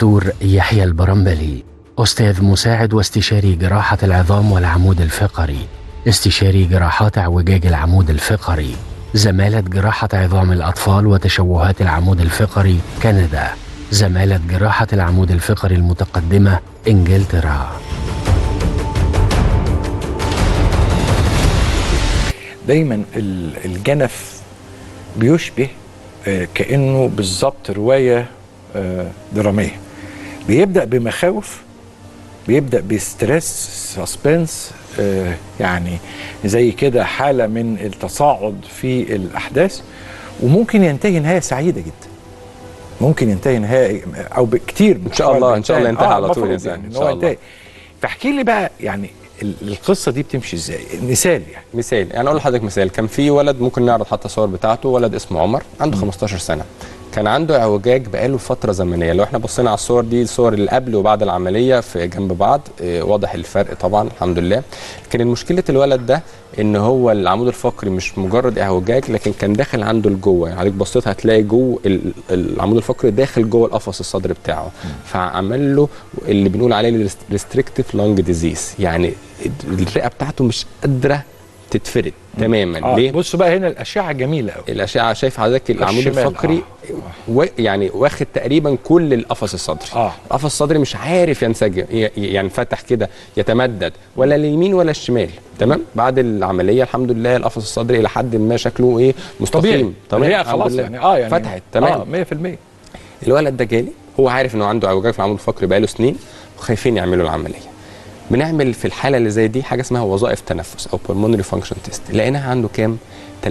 الدكتور يحيى البرمبلي، أستاذ مساعد واستشاري جراحة العظام والعمود الفقري، استشاري جراحات اعوجاج العمود الفقري، زمالة جراحة عظام الأطفال وتشوهات العمود الفقري كندا، زمالة جراحة العمود الفقري المتقدمة إنجلترا. دايما الجنف بيشبه كأنه بالظبط رواية درامية. بيبدأ بمخاوف، بيبدأ بستريس، سسبنس، يعني زي كده حالة من التصاعد في الأحداث، وممكن ينتهي نهاية سعيدة جدا. ممكن ينتهي نهاية أو بكتير إن شاء الله ينتهي على طول يعني إن هو ينتهي. فاحكي لي بقى يعني القصة دي بتمشي ازاي؟ مثال يعني. مثال يعني اقول لحضرتك مثال. كان في ولد، ممكن نعرض حتى صور بتاعته، ولد اسمه عمر عنده 15 سنة، كان عنده اعوجاج بقاله فترة زمنية. لو احنا بصينا على الصور دي، الصور اللي قبل وبعد العملية في جنب بعض، واضح الفرق طبعا الحمد لله. لكن مشكلة الولد ده ان هو العمود الفقري مش مجرد اعوجاج، لكن كان داخل عنده لجوه. يعني عليك بصيت هتلاقي جوه العمود الفقري داخل جوه القفص الصدري بتاعه، فعمل له اللي بنقول عليه ريستريكتيف لانج ديزيز، يعني الرئة بتاعته مش قادرة تتفرد تماما. ليه؟ بصوا بقى هنا الاشعه جميله قوي. الاشعه شايف حضرتك العمود الفقري يعني واخد تقريبا كل القفص الصدري. القفص الصدري مش عارف ينسجم، ينفتح كده يتمدد ولا اليمين ولا الشمال. تمام. بعد العمليه الحمد لله القفص الصدري الى حد ما شكله مستقيم. طبيعي خلاص يعني فتحت تمام 100%. الولد ده جالي هو عارف انه عنده اعوجاج في العمود الفقري بقاله سنين، وخايفين يعملوا العمليه. بنعمل في الحاله اللي زي دي حاجه اسمها وظائف تنفس او pulmonary function test. لقيناها عنده كام؟ 30%.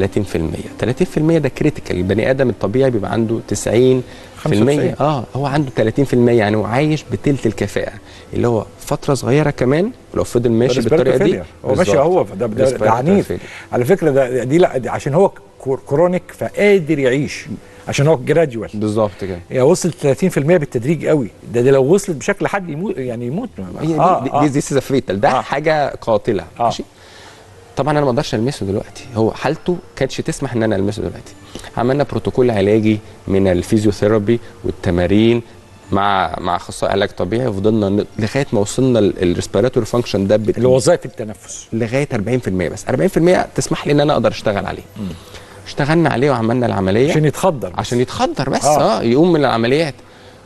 30% ده كريتيكال. البني ادم الطبيعي بيبقى عنده 90%. هو عنده 30%، يعني هو عايش بتلت الكفاءه، اللي هو فتره صغيره كمان ولو فضل ماشي بالطريقه دي هو ماشي. هو ده عنيف على فكره. دي لا دي عشان هو كرونيك فقادر يعيش، عشان هو جراديوال بالظبط كده. يعني وصلت 30% بالتدريج قوي. ده لو وصلت بشكل حد يموت، يعني يموت. دي فيتال. ده حاجه قاتله. ماشي. طبعا انا ما اقدرش المسه دلوقتي، هو حالته كانتش تسمح ان انا المسه دلوقتي. عملنا بروتوكول علاجي من الفيزيوثيرابي والتمارين مع اخصائي علاج طبيعي، وفضلنا لغايه ما وصلنا الريسبيراتوري فانكشن ده اللي هو وظائف التنفس لغايه 40%. بس 40% تسمح لي ان انا اقدر اشتغل عليه. اشتغلنا عليه وعملنا العمليه عشان يتخدر بس يقوم من العمليات،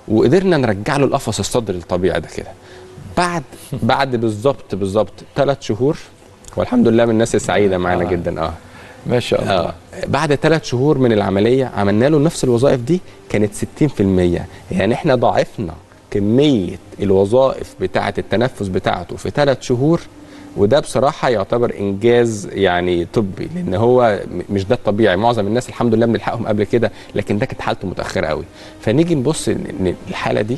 وقدرنا نرجع له القفص الصدري الطبيعي ده كده بعد بالظبط 3 شهور. والحمد لله من الناس السعيده معانا جدا. ما شاء الله. بعد 3 شهور من العمليه عملنا له نفس الوظائف دي، كانت 60%. يعني احنا ضاعفنا كميه الوظائف بتاعه التنفس بتاعته في 3 شهور، وده بصراحه يعتبر انجاز يعني طبي، لان هو مش ده الطبيعي. معظم الناس الحمد لله بنلحقهم قبل كده، لكن ده كانت حالته متاخره قوي. فنيجي نبص ان الحاله دي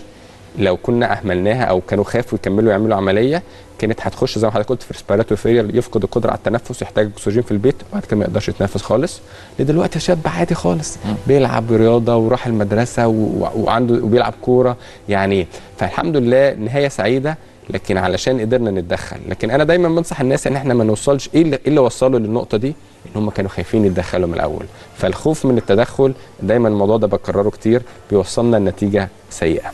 لو كنا اهملناها او كانوا خافوا يكملوا يعملوا عمليه، كانت هتخش زي ما حضرتك قلت في ريسبيراتوري فيلير، يفقد القدره على التنفس، يحتاج اكسجين في البيت، وبعد كده ما يقدرش يتنفس خالص. دلوقتي شاب عادي خالص بيلعب رياضه وراح المدرسه وعنده وبيلعب كوره يعني. فالحمد لله نهايه سعيده، لكن علشان قدرنا نتدخل. لكن انا دايما بنصح الناس ان احنا ما نوصلش ايه اللي وصلوا للنقطه دي، ان هم كانوا خايفين يتدخلوا من الاول. فالخوف من التدخل دايما الموضوع ده بكرره كتير بيوصلنا لنتيجه سيئه.